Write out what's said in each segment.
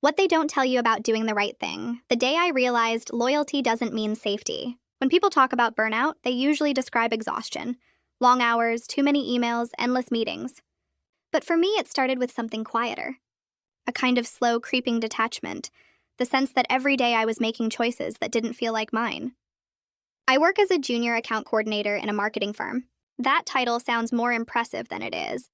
What they don't tell you about doing the right thing. The day I realized loyalty doesn't mean safety. When people talk about burnout, they usually describe exhaustion. Long hours, too many emails, endless meetings. But for me, it started with something quieter. A kind of slow, creeping detachment. The sense that every day I was making choices that didn't feel like mine. I work as a junior account coordinator in a marketing firm. That title sounds more impressive than it is.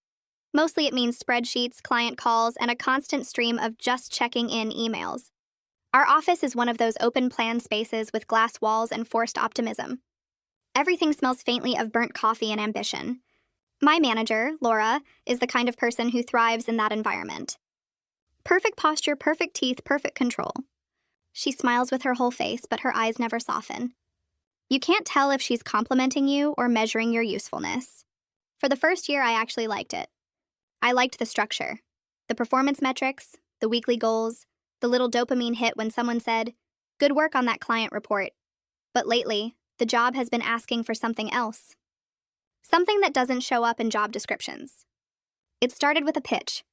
Mostly it means spreadsheets, client calls, and a constant stream of just checking in emails. Our office is one of those open-plan spaces with glass walls and forced optimism. Everything smells faintly of burnt coffee and ambition. My manager, Laura, is the kind of person who thrives in that environment. Perfect posture, perfect teeth, perfect control. She smiles with her whole face, but her eyes never soften. You can't tell if she's complimenting you or measuring your usefulness. For the first year, I actually liked it. I liked the structure, the performance metrics, the weekly goals, the little dopamine hit when someone said, "Good work on that client report." But lately, the job has been asking for something else. Something that doesn't show up in job descriptions. It started with a pitch.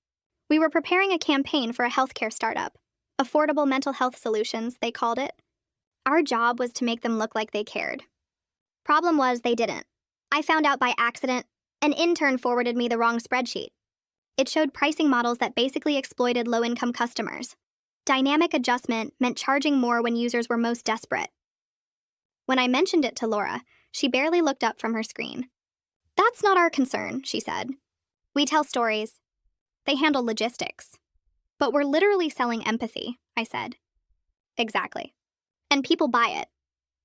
We were preparing a campaign for a healthcare startup. Affordable mental health solutions, they called it. Our job was to make them look like they cared. Problem was, they didn't. I found out by accident. An intern forwarded me the wrong spreadsheet. It showed pricing models that basically exploited low-income customers. Dynamic adjustment meant charging more when users were most desperate. When I mentioned it to Laura, she barely looked up from her screen. "That's not our concern," she said. "We tell stories. They handle logistics." "But we're literally selling empathy," I said. "Exactly. And people buy it."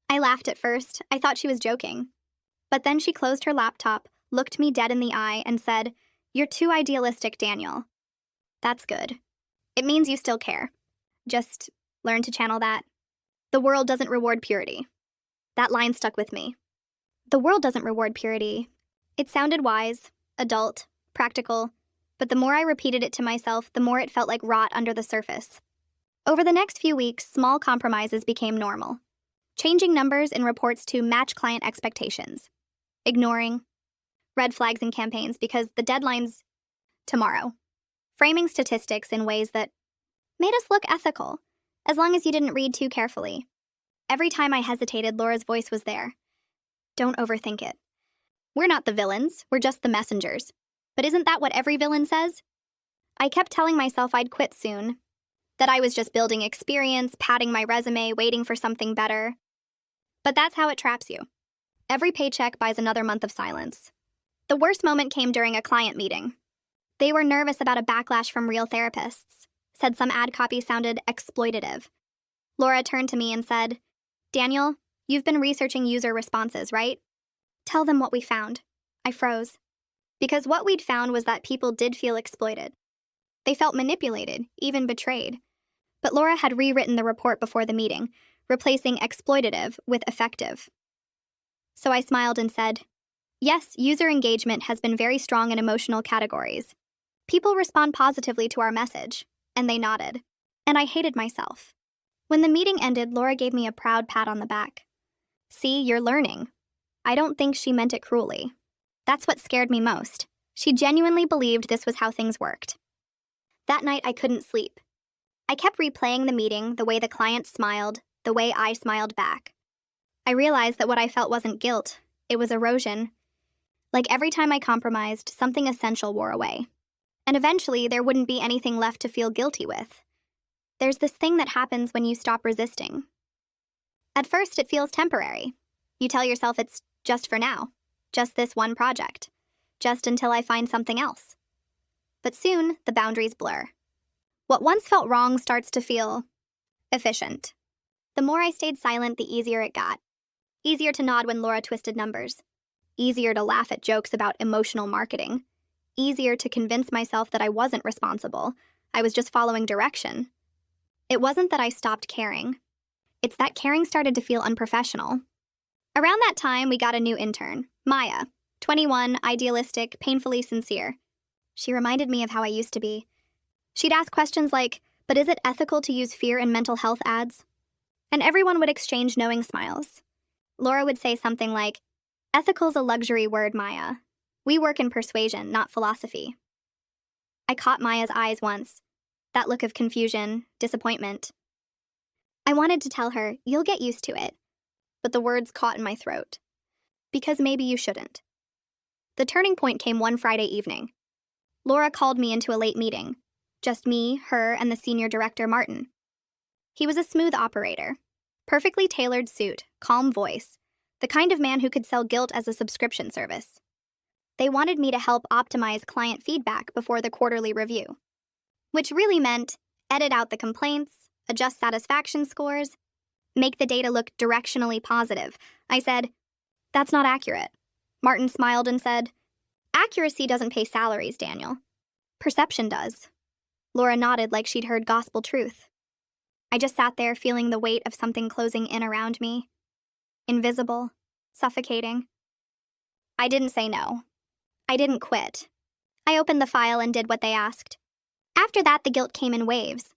I laughed at first. I thought she was joking. But then she closed her laptop, looked me dead in the eye, and said, "You're too idealistic, Daniel." "That's good. It means you still care. Just learn to channel that. The world doesn't reward purity." That line stuck with me. The world doesn't reward purity. It sounded wise, adult, practical, but the more I repeated it to myself, the more it felt like rot under the surface. Over the next few weeks, small compromises became normal. Changing numbers in reports to match client expectations. Ignoring red flags in campaigns because the deadline's tomorrow. Framing statistics in ways that made us look ethical, as long as you didn't read too carefully. Every time I hesitated, Laura's voice was there. "Don't overthink it. We're not the villains, we're just the messengers. But isn't that what every villain says?" I kept telling myself I'd quit soon, that I was just building experience, padding my resume, waiting for something better. But that's how it traps you. Every paycheck buys another month of silence. The worst moment came during a client meeting. They were nervous about a backlash from real therapists, said some ad copy sounded exploitative. Laura turned to me and said, "Daniel, you've been researching user responses, right? Tell them what we found." I froze. Because what we'd found was that people did feel exploited. They felt manipulated, even betrayed. But Laura had rewritten the report before the meeting, replacing exploitative with effective. So I smiled and said, "Yes, user engagement has been very strong in emotional categories. People respond positively to our message." And they nodded. And I hated myself. When the meeting ended, Laura gave me a proud pat on the back. "See, you're learning." I don't think she meant it cruelly. That's what scared me most. She genuinely believed this was how things worked. That night, I couldn't sleep. I kept replaying the meeting, the way the client smiled, the way I smiled back. I realized that what I felt wasn't guilt, it was erosion. Like every time I compromised, something essential wore away. And eventually, there wouldn't be anything left to feel guilty with. There's this thing that happens when you stop resisting. At first, it feels temporary. You tell yourself it's just for now, just this one project, just until I find something else. But soon, the boundaries blur. What once felt wrong starts to feel efficient. The more I stayed silent, the easier it got. Easier to nod when Laura twisted numbers. Easier to laugh at jokes about emotional marketing. Easier to convince myself that I wasn't responsible. I was just following direction. It wasn't that I stopped caring. It's that caring started to feel unprofessional. Around that time, we got a new intern, Maya, 21, idealistic, painfully sincere. She reminded me of how I used to be. She'd ask questions like, "But is it ethical to use fear in mental health ads?" And everyone would exchange knowing smiles. Laura would say something like, "Ethical's a luxury word, Maya. We work in persuasion, not philosophy." I caught Maya's eyes once. that look of confusion, disappointment. I wanted to tell her, "You'll get used to it," but the words caught in my throat. Because maybe you shouldn't. The turning point came one Friday evening. Laura called me into a late meeting. Just me, her, and the senior director, Martin. He was a smooth operator. Perfectly tailored suit, calm voice. The kind of man who could sell guilt as a subscription service. They wanted me to help optimize client feedback before the quarterly review. Which really meant edit out the complaints, adjust satisfaction scores, make the data look directionally positive. I said, "That's not accurate." Martin smiled and said, "Accuracy doesn't pay salaries, Daniel. Perception does." Laura nodded like she'd heard gospel truth. I just sat there feeling the weight of something closing in around me. Invisible, suffocating. I didn't say no. I didn't quit. I opened the file and did what they asked. After that, the guilt came in waves.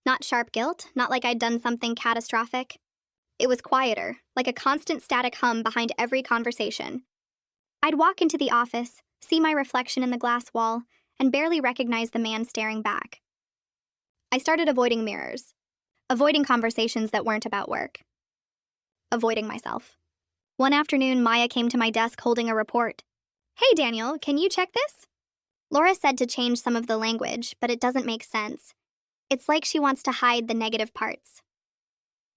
Not sharp guilt, not like I'd done something catastrophic. It was quieter, like a constant static hum behind every conversation. I'd walk into the office, see my reflection in the glass wall, and barely recognize the man staring back. I started avoiding mirrors, avoiding conversations that weren't about work, avoiding myself. One afternoon, Maya came to my desk holding a report. "Hey, Daniel, can you check this?" Laura said to change some of the language, but it doesn't make sense. It's like she wants to hide the negative parts.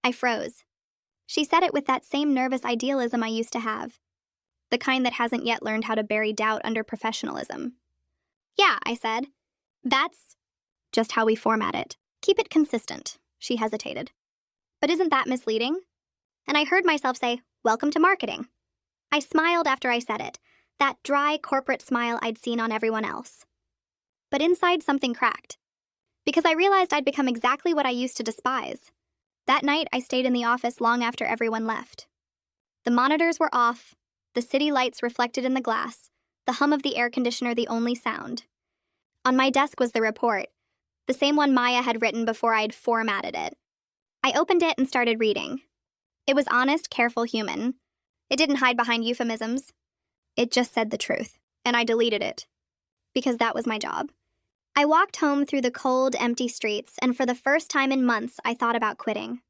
I froze. She said it with that same nervous idealism I used to have. The kind that hasn't yet learned how to bury doubt under professionalism. "Yeah," I said. "That's just how we format it. Keep it consistent," she hesitated. "But isn't that misleading?" And I heard myself say, "Welcome to marketing." I smiled after I said it, that dry corporate smile I'd seen on everyone else. But inside something cracked. Because I realized I'd become exactly what I used to despise. That night, I stayed in the office long after everyone left. The monitors were off, the city lights reflected in the glass, the hum of the air conditioner the only sound. On my desk was the report, the same one Maya had written before I'd formatted it. I opened it and started reading. It was honest, careful, human. It didn't hide behind euphemisms. It just said the truth, and I deleted it. Because that was my job. I walked home through the cold, empty streets, and for the first time in months, I thought about quitting.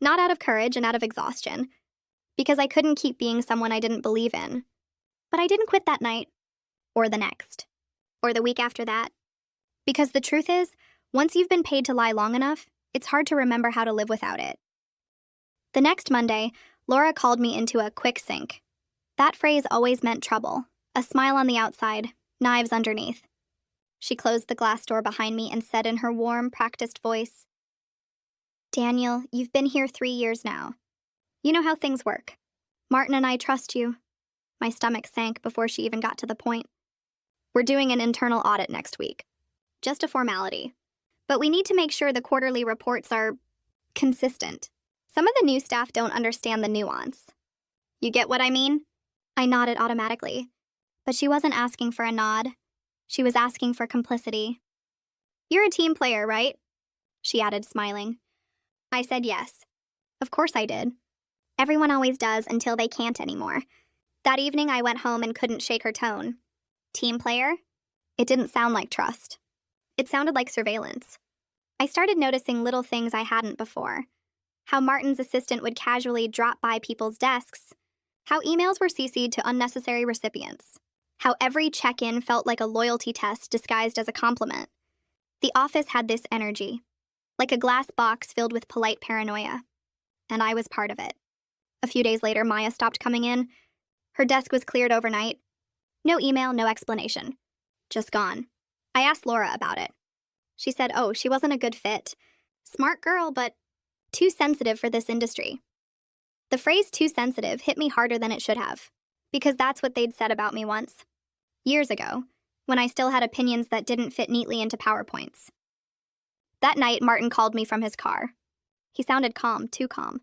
Not out of courage and out of exhaustion, because I couldn't keep being someone I didn't believe in. But I didn't quit that night, or the next, or the week after that. Because the truth is, once you've been paid to lie long enough, it's hard to remember how to live without it. The next Monday, Laura called me into a quick sync. That phrase always meant trouble, a smile on the outside, knives underneath. She closed the glass door behind me and said in her warm, practiced voice, "Daniel, you've been here 3 years now. You know how things work. Martin and I trust you." My stomach sank before she even got to the point. "We're doing an internal audit next week. Just a formality. But we need to make sure the quarterly reports are consistent. Some of the new staff don't understand the nuance. You get what I mean?" I nodded automatically. But she wasn't asking for a nod. She was asking for complicity. "You're a team player, right?" she added, smiling. I said yes. Of course I did. Everyone always does until they can't anymore. That evening I went home and couldn't shake her tone. Team player? It didn't sound like trust. It sounded like surveillance. I started noticing little things I hadn't before. How Martin's assistant would casually drop by people's desks. How emails were CC'd to unnecessary recipients. How every check-in felt like a loyalty test disguised as a compliment. The office had this energy, like a glass box filled with polite paranoia. And I was part of it. A few days later, Maya stopped coming in. Her desk was cleared overnight. No email, no explanation. Just gone. I asked Laura about it. She said, she wasn't a good fit. Smart girl, but too sensitive for this industry. The phrase "too sensitive" hit me harder than it should have, because that's what they'd said about me once. Years ago, when I still had opinions that didn't fit neatly into PowerPoints. That night, Martin called me from his car. He sounded calm, too calm.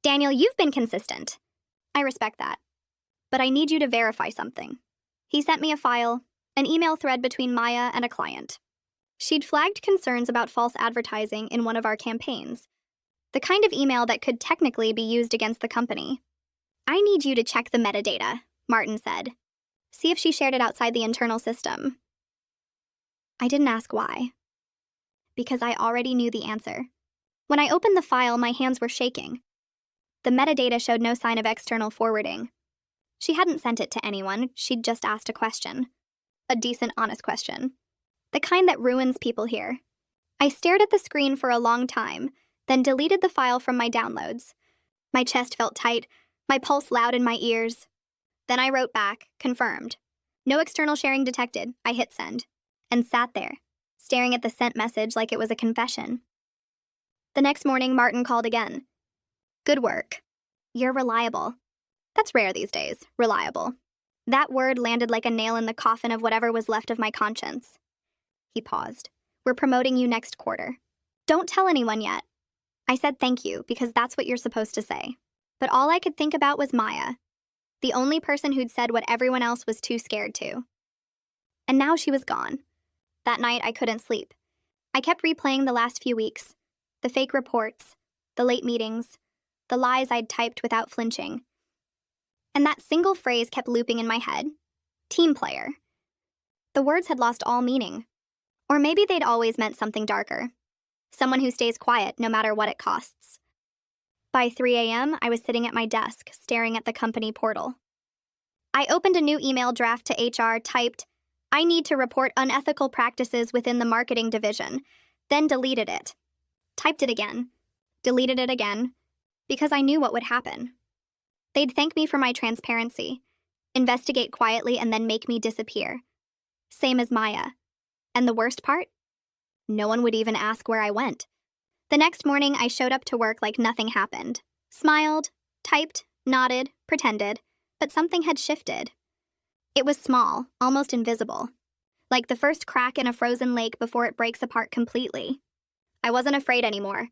"Daniel, you've been consistent." I respect that. "But I need you to verify something." He sent me a file, an email thread between Maya and a client. She'd flagged concerns about false advertising in one of our campaigns. The kind of email that could technically be used against the company. "I need you to check the metadata," Martin said. "See if she shared it outside the internal system." I didn't ask why. because I already knew the answer. When I opened the file, my hands were shaking. The metadata showed no sign of external forwarding. She hadn't sent it to anyone, she'd just asked a question. A decent, honest question. The kind that ruins people here. I stared at the screen for a long time, then deleted the file from my downloads. My chest felt tight, my pulse loud in my ears. Then I wrote back, confirmed. No external sharing detected. I hit send, and sat there, staring at the sent message like it was a confession. The next morning, Martin called again. Good work. You're reliable. That's rare these days, reliable. That word landed like a nail in the coffin of whatever was left of my conscience. He paused. We're promoting you next quarter. Don't tell anyone yet. I said thank you because that's what you're supposed to say. But all I could think about was Maya, the only person who'd said what everyone else was too scared to. And now she was gone. That night, I couldn't sleep. I kept replaying the last few weeks, the fake reports, the late meetings, the lies I'd typed without flinching. And that single phrase kept looping in my head. Team player. The words had lost all meaning. Or maybe they'd always meant something darker. Someone who stays quiet no matter what it costs. By 3 a.m., I was sitting at my desk, staring at the company portal. I opened a new email draft to HR, typed, I need to report unethical practices within the marketing division, then deleted it. Typed it again, deleted it again, because I knew what would happen. They'd thank me for my transparency, investigate quietly, and then make me disappear. Same as Maya. And the worst part? No one would even ask where I went. The next morning, I showed up to work like nothing happened. Smiled, typed, nodded, pretended, but something had shifted. It was small, almost invisible, like the first crack in a frozen lake before it breaks apart completely. I wasn't afraid anymore.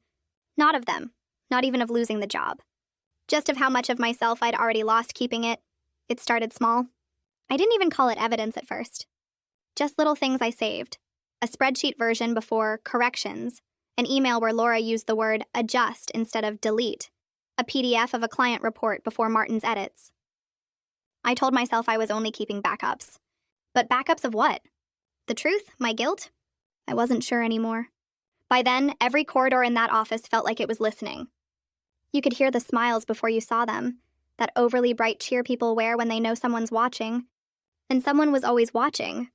Not of them, not even of losing the job. Just of how much of myself I'd already lost keeping it. It started small. I didn't even call it evidence at first. Just little things I saved. A spreadsheet version before corrections, an email where Laura used the word adjust instead of delete, a PDF of a client report before Martin's edits. I told myself I was only keeping backups. But backups of what? The truth? My guilt? I wasn't sure anymore. By then, every corridor in that office felt like it was listening. You could hear the smiles before you saw them, that overly bright cheer people wear when they know someone's watching. And someone was always watching.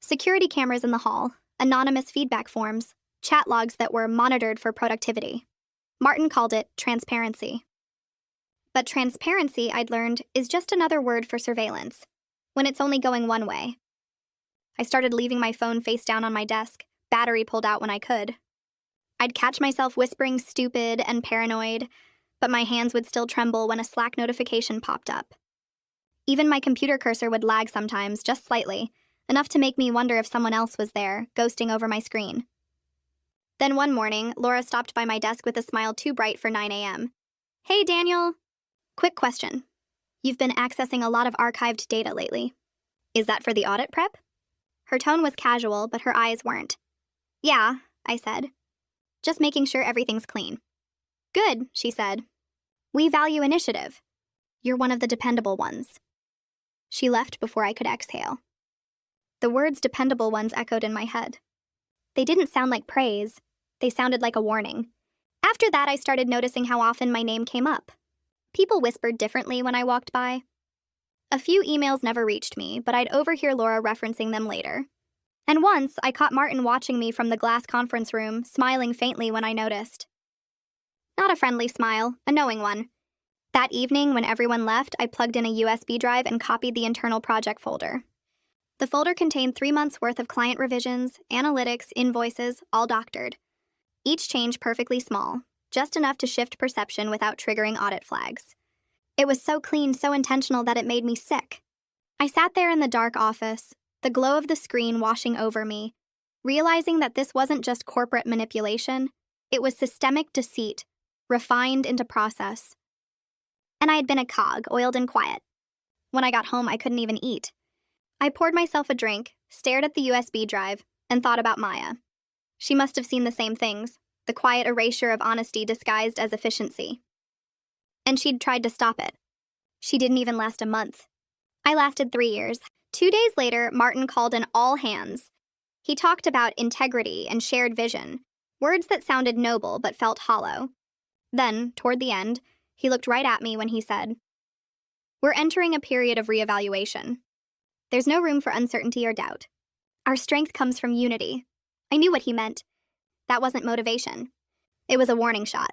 Security cameras in the hall, anonymous feedback forms, chat logs that were monitored for productivity. Martin called it transparency. But transparency, I'd learned, is just another word for surveillance, when it's only going one way. I started leaving my phone face down on my desk, battery pulled out when I could. I'd catch myself whispering stupid and paranoid, but my hands would still tremble when a Slack notification popped up. Even my computer cursor would lag sometimes, just slightly, enough to make me wonder if someone else was there, ghosting over my screen. Then one morning, Laura stopped by my desk with a smile too bright for 9 a.m. Hey, Daniel. Quick question. You've been accessing a lot of archived data lately. Is that for the audit prep? Her tone was casual, but her eyes weren't. Yeah, I said. Just making sure everything's clean. Good, she said. We value initiative. You're one of the dependable ones. She left before I could exhale. The words dependable ones echoed in my head. They didn't sound like praise. They sounded like a warning. After that, I started noticing how often my name came up. People whispered differently when I walked by. A few emails never reached me, but I'd overhear Laura referencing them later. And once, I caught Martin watching me from the glass conference room, smiling faintly when I noticed. Not a friendly smile, a knowing one. That evening, when everyone left, I plugged in a USB drive and copied the internal project folder. The folder contained 3 months' worth of client revisions, analytics, invoices, all doctored. Each change perfectly small, just enough to shift perception without triggering audit flags. It was so clean, so intentional that it made me sick. I sat there in the dark office, the glow of the screen washing over me, realizing that this wasn't just corporate manipulation, it was systemic deceit, refined into process. And I had been a cog, oiled and quiet. When I got home, I couldn't even eat. I poured myself a drink, stared at the USB drive, and thought about Maya. She must have seen the same things, the quiet erasure of honesty disguised as efficiency. And she'd tried to stop it. She didn't even last a month. I lasted 3 years. 2 days later, Martin called an all hands. He talked about integrity and shared vision, Words that sounded noble but felt hollow. Then, toward the end, he looked right at me when he said, "We're entering a period of reevaluation. There's no room for uncertainty or doubt. Our strength comes from unity." I knew what he meant. That wasn't motivation. It was a warning shot.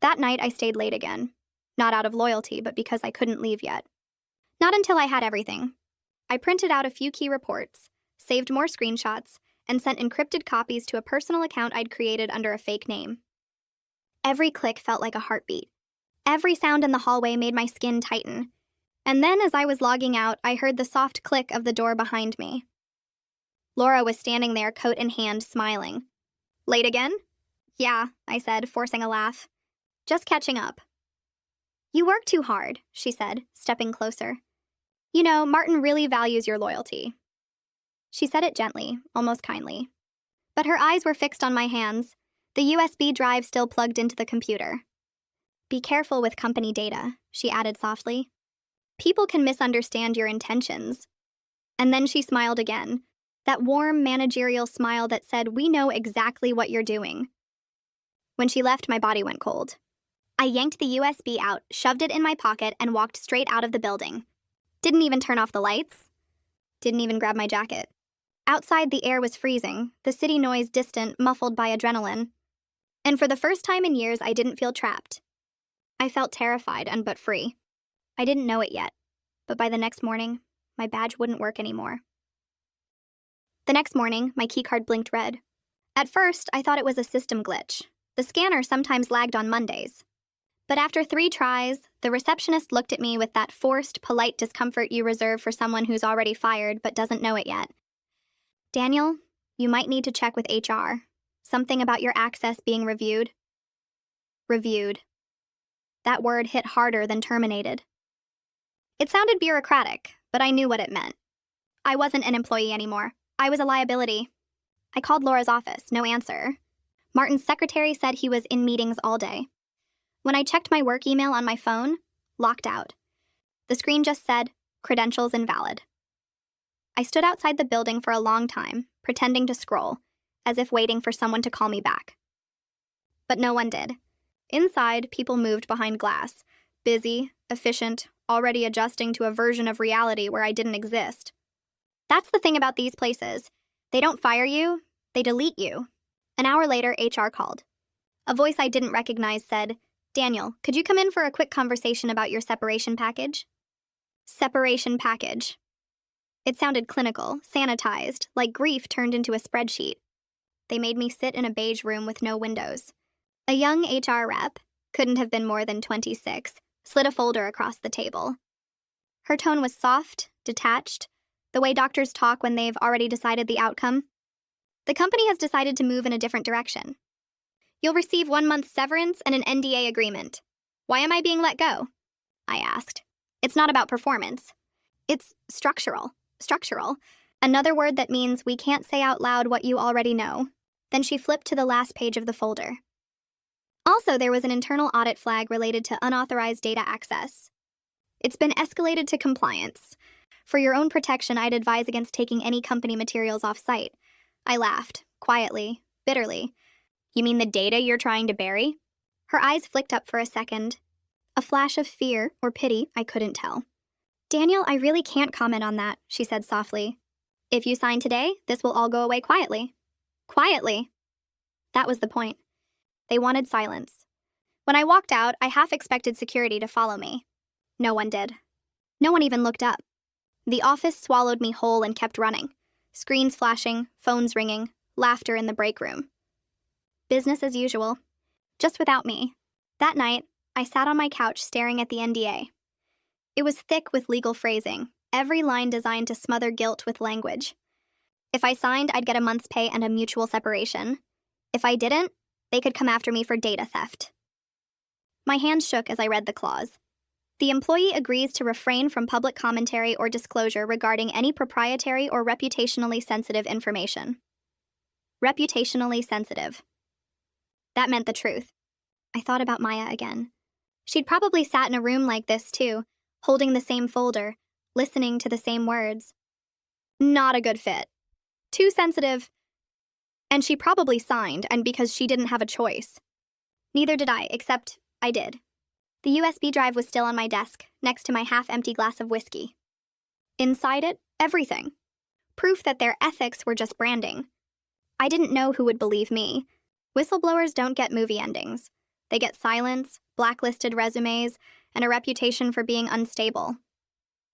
That night, I stayed late again. Not out of loyalty, but because I couldn't leave yet. Not until I had everything. I printed out a few key reports, saved more screenshots, and sent encrypted copies to a personal account I'd created under a fake name. Every click felt like a heartbeat. Every sound in the hallway made my skin tighten. And then, as I was logging out, I heard the soft click of the door behind me. Laura was standing there, coat in hand, smiling. "Late again?" "Yeah," I said, forcing a laugh. "Just catching up." "You work too hard," she said, stepping closer. "You know, Martin really values your loyalty." She said it gently, almost kindly. But her eyes were fixed on my hands, the USB drive still plugged into the computer. "Be careful with company data," she added softly. "People can misunderstand your intentions." And then she smiled again, that warm, managerial smile that said, "We know exactly what you're doing." When she left, my body went cold. I yanked the USB out, shoved it in my pocket, and walked straight out of the building. Didn't even turn off the lights. Didn't even grab my jacket. Outside, the air was freezing, the city noise distant, muffled by adrenaline. And for the first time in years, I didn't feel trapped. I felt terrified but free. I didn't know it yet, but by the next morning, my badge wouldn't work anymore. The next morning, my keycard blinked red. At first, I thought it was a system glitch. The scanner sometimes lagged on Mondays. But after 3 tries, the receptionist looked at me with that forced, polite discomfort you reserve for someone who's already fired but doesn't know it yet. "Daniel, you might need to check with HR. Something about your access being reviewed." Reviewed. That word hit harder than terminated. It sounded bureaucratic, but I knew what it meant. I wasn't an employee anymore. I was a liability. I called Laura's office, no answer. Martin's secretary said he was in meetings all day. When I checked my work email on my phone, locked out. The screen just said, "Credentials invalid." I stood outside the building for a long time, pretending to scroll, as if waiting for someone to call me back. But no one did. Inside, people moved behind glass, busy, efficient, already adjusting to a version of reality where I didn't exist. That's the thing about these places. They don't fire you, they delete you. An hour later, HR called. A voice I didn't recognize said, "Daniel, could you come in for a quick conversation about your separation package?" Separation package. It sounded clinical, sanitized, like grief turned into a spreadsheet. They made me sit in a beige room with no windows. A young HR rep, couldn't have been more than 26, slid a folder across the table. Her tone was soft, detached, the way doctors talk when they've already decided the outcome. "The company has decided to move in a different direction. You'll receive 1 month's severance and an NDA agreement." "Why am I being let go?" I asked. "It's not about performance. It's structural. Structural. Another word that means we can't say out loud what you already know." Then she flipped to the last page of the folder. Also, there was an internal audit flag related to unauthorized data access. "It's been escalated to compliance. For your own protection, I'd advise against taking any company materials off-site." I laughed, quietly, bitterly. "You mean the data you're trying to bury?" Her eyes flicked up for a second. A flash of fear or pity, I couldn't tell. "Daniel, I really can't comment on that," she said softly. "If you sign today, this will all go away quietly." Quietly. That was the point. They wanted silence. When I walked out, I half expected security to follow me. No one did. No one even looked up. The office swallowed me whole and kept running. Screens flashing, phones ringing, laughter in the break room. Business as usual. Just without me. That night, I sat on my couch staring at the NDA. It was thick with legal phrasing, every line designed to smother guilt with language. If I signed, I'd get a month's pay and a mutual separation. If I didn't, they could come after me for data theft. My hands shook as I read the clause. The employee agrees to refrain from public commentary or disclosure regarding any proprietary or reputationally sensitive information. Reputationally sensitive. That meant the truth. I thought about Maya again. She'd probably sat in a room like this too, holding the same folder, listening to the same words. Not a good fit. Too sensitive. And she probably signed, and because she didn't have a choice. Neither did I, except I did. The USB drive was still on my desk, next to my half-empty glass of whiskey. Inside it, everything. Proof that their ethics were just branding. I didn't know who would believe me. Whistleblowers don't get movie endings. They get silence, blacklisted resumes, and a reputation for being unstable.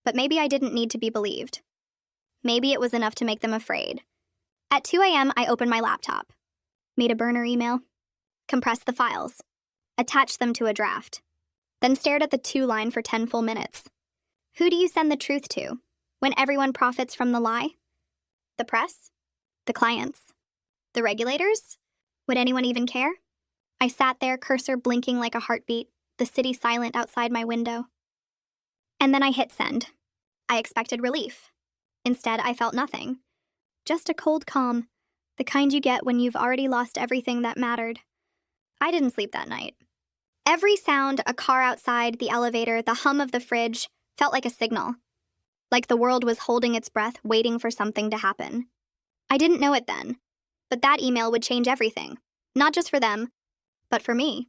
But maybe I didn't need to be believed. Maybe it was enough to make them afraid. At 2 a.m., I opened my laptop, made a burner email, compressed the files, attached them to a draft, then stared at the to line for 10 full minutes. Who do you send the truth to when everyone profits from the lie? The press? The clients? The regulators? Would anyone even care? I sat there, cursor blinking like a heartbeat, the city silent outside my window. And then I hit send. I expected relief. Instead, I felt nothing. Just a cold calm, the kind you get when you've already lost everything that mattered. I didn't sleep that night. Every sound, a car outside, the elevator, the hum of the fridge, felt like a signal. Like the world was holding its breath, waiting for something to happen. I didn't know it then, but that email would change everything. Not just for them, but for me.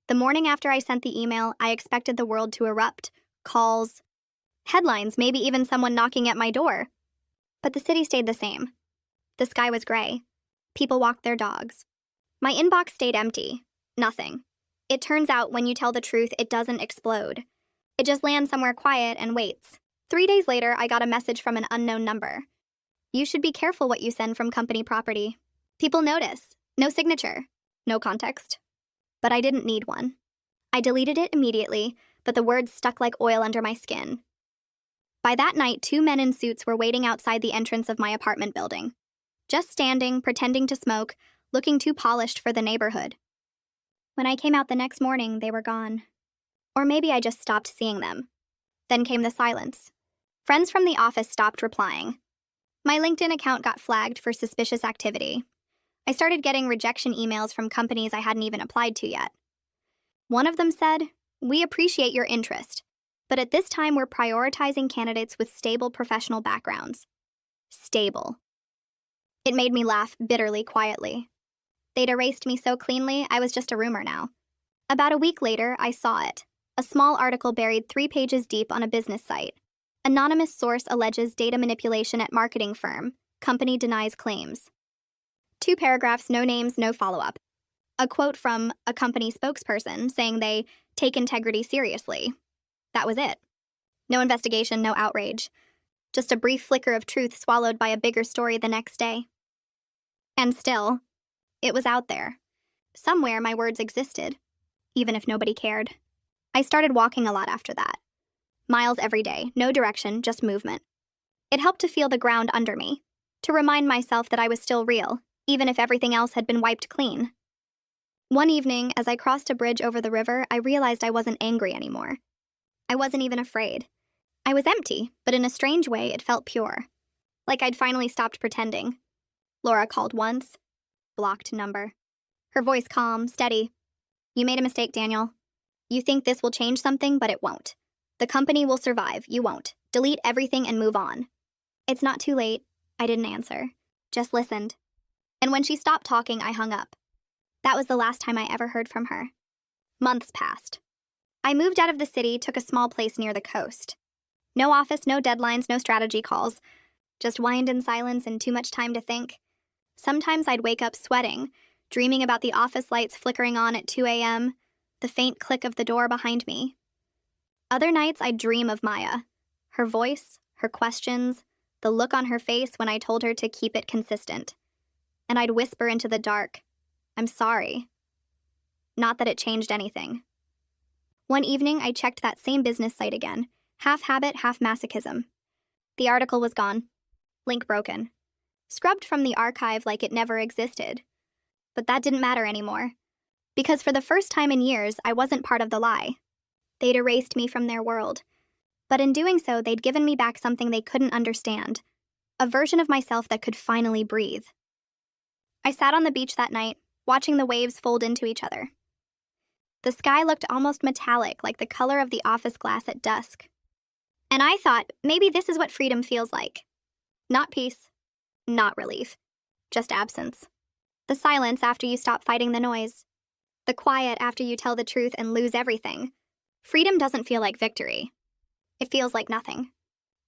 The morning after I sent the email, I expected the world to erupt. Calls, headlines, maybe even someone knocking at my door. But the city stayed the same. The sky was gray. People walked their dogs. My inbox stayed empty. Nothing. It turns out when you tell the truth, it doesn't explode. It just lands somewhere quiet and waits. 3 days later, I got a message from an unknown number. You should be careful what you send from company property. People notice. No signature. No context. But I didn't need one. I deleted it immediately, but the words stuck like oil under my skin. By that night, 2 men in suits were waiting outside the entrance of my apartment building. Just standing, pretending to smoke, looking too polished for the neighborhood. When I came out the next morning, they were gone. Or maybe I just stopped seeing them. Then came the silence. Friends from the office stopped replying. My LinkedIn account got flagged for suspicious activity. I started getting rejection emails from companies I hadn't even applied to yet. One of them said, "We appreciate your interest, but at this time we're prioritizing candidates with stable professional backgrounds." Stable. It made me laugh bitterly, quietly. They'd erased me so cleanly, I was just a rumor now. About a week later, I saw it. A small article buried 3 pages deep on a business site. Anonymous source alleges data manipulation at marketing firm. Company denies claims. 2 paragraphs, no names, no follow-up. A quote from a company spokesperson saying they take integrity seriously. That was it. No investigation, no outrage. Just a brief flicker of truth swallowed by a bigger story the next day. And still, it was out there. Somewhere my words existed, even if nobody cared. I started walking a lot after that. Miles every day, no direction, just movement. It helped to feel the ground under me, to remind myself that I was still real, even if everything else had been wiped clean. One evening, as I crossed a bridge over the river, I realized I wasn't angry anymore. I wasn't even afraid. I was empty, but in a strange way, it felt pure. Like I'd finally stopped pretending. Laura called once. Blocked number. Her voice calm, steady. "You made a mistake, Daniel. You think this will change something, but it won't. The company will survive, you won't. Delete everything and move on." It's not too late. I didn't answer. Just listened. And when she stopped talking, I hung up. That was the last time I ever heard from her. Months passed. I moved out of the city, took a small place near the coast. No office, no deadlines, no strategy calls. Just wind in silence and too much time to think. Sometimes I'd wake up sweating, dreaming about the office lights flickering on at 2 a.m., the faint click of the door behind me. Other nights I'd dream of Maya. Her voice, her questions, the look on her face when I told her to keep it consistent. And I'd whisper into the dark, "I'm sorry." Not that it changed anything. One evening, I checked that same business site again, half habit, half masochism. The article was gone. Link broken. Scrubbed from the archive like it never existed. But that didn't matter anymore. Because for the first time in years, I wasn't part of the lie. They'd erased me from their world. But in doing so, they'd given me back something they couldn't understand. A version of myself that could finally breathe. I sat on the beach that night, watching the waves fold into each other. The sky looked almost metallic, like the color of the office glass at dusk. And I thought, maybe this is what freedom feels like. Not peace, not relief, just absence. The silence after you stop fighting the noise. The quiet after you tell the truth and lose everything. Freedom doesn't feel like victory. It feels like nothing.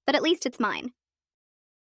But at least it's mine.